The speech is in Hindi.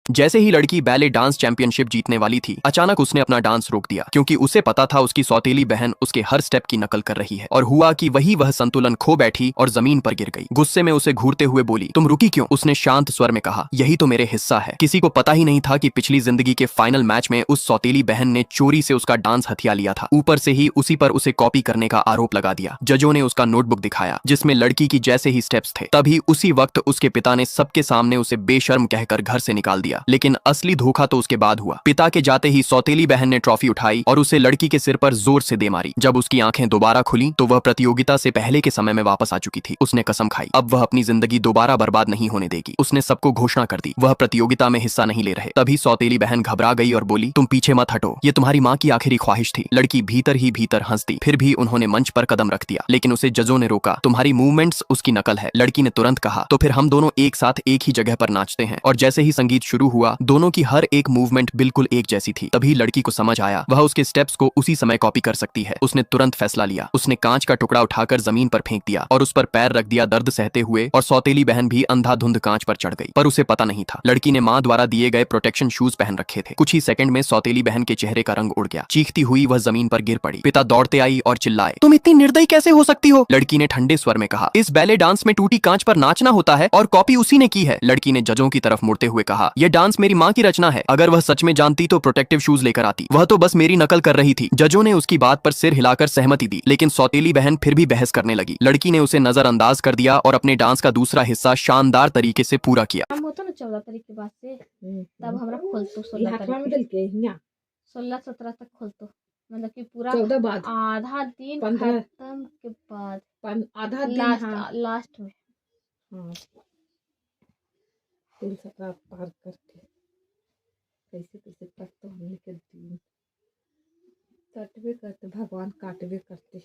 जैसे ही लड़की बैले डांस चैंपियनशिप जीतने वाली थी, अचानक उसने अपना डांस रोक दिया क्योंकि उसे पता था उसकी सौतेली बहन उसके हर स्टेप की नकल कर रही है। और हुआ कि वह संतुलन खो बैठी और जमीन पर गिर गई। गुस्से में उसे घूरते हुए बोली, तुम रुकी क्यों? उसने शांत स्वर में कहा, यही तो मेरे हिस्सा है। किसी को पता ही नहीं था कि पिछली जिंदगी के फाइनल मैच में उस सौतेली बहन ने चोरी से उसका डांस हथिया लिया था। ऊपर से ही उसी पर उसे कॉपी करने का आरोप लगा दिया। जजों ने उसका नोटबुक दिखाया जिसमें लड़की की जैसे ही स्टेप्स थे। तभी उसी वक्त उसके पिता ने सबके सामने उसे बेशर्म कहकर घर से निकाल दिया। लेकिन असली धोखा तो उसके बाद हुआ। पिता के जाते ही सौतेली बहन ने ट्रॉफी उठाई और उसे लड़की के सिर पर जोर से दे मारी। जब उसकी आंखें दोबारा खुली तो वह प्रतियोगिता से पहले के समय में वापस आ चुकी थी। उसने कसम खाई, अब वह अपनी जिंदगी दोबारा बर्बाद नहीं होने देगी। उसने सबको घोषणा कर दी वह प्रतियोगिता में हिस्सा नहीं ले रहे। तभी सौतेली बहन घबरा गई और बोली, तुम पीछे मत हटो, ये तुम्हारी माँ की आखिरी ख्वाहिश थी। लड़की भीतर ही भीतर हंस दी। फिर भी उन्होंने मंच पर कदम रख दिया, लेकिन उसे जजों ने रोका। तुम्हारी मूवमेंट्स उसकी नकल है। लड़की ने तुरंत कहा, तो फिर हम दोनों एक साथ एक ही जगह पर नाचते हैं। और जैसे ही संगीत शुरू हुआ, दोनों की हर एक मूवमेंट बिल्कुल एक जैसी थी। तभी लड़की को समझ आया वह उसके स्टेप्स को उसी समय कॉपी कर सकती है। उसने तुरंत फैसला लिया। उसने कांच का टुकड़ा उठाकर जमीन पर फेंक दिया और उस पर पैर रख दिया दर्द सहते हुए। और सौतेली बहन भी अंधाधुंध कांच पर चढ़ गई, पर उसे पता नहीं था लड़की ने मां द्वारा दिए गए प्रोटेक्शन शूज पहन रखे थे। कुछ ही सेकंड में सौतेली बहन के चेहरे का रंग उड़ गया। चीखती हुई वह जमीन पर गिर पड़ी। पिता दौड़ते आई और चिल्लाए, तुम इतनी निर्दयी कैसे हो सकती हो? लड़की ने ठंडे स्वर में कहा, इस बैले डांस में टूटी कांच पर नाचना होता है और कॉपी उसी ने की है। लड़की ने जजों की तरफ मुड़ते हुए कहा, यह डांस मेरी मां की रचना है। अगर वह सच में जानती तो प्रोटेक्टिव शूज लेकर आती। वह तो बस मेरी नकल कर रही थी। जजों ने उसकी बात पर सिर हिलाकर सहमति दी, लेकिन सौतेली बहन फिर भी बहस करने लगी। लड़की ने उसे नजरअंदाज कर दिया और अपने डांस का दूसरा हिस्सा शानदार तरीके से पूरा किया। काम होता ना 14 तारीख के बाद से, तब हमरा खोलतो 16 तारीख 16-17 तक खोलतो। मतलब कि पूरा 14 बाद आधा दिन 15 खत्म के बाद आधा दिन लास्ट, हाँ। लास्ट में हाँ 17 पार करके कैसे कैसे तक तो हमने के दिन कटवे करते, भगवान काटवे करते।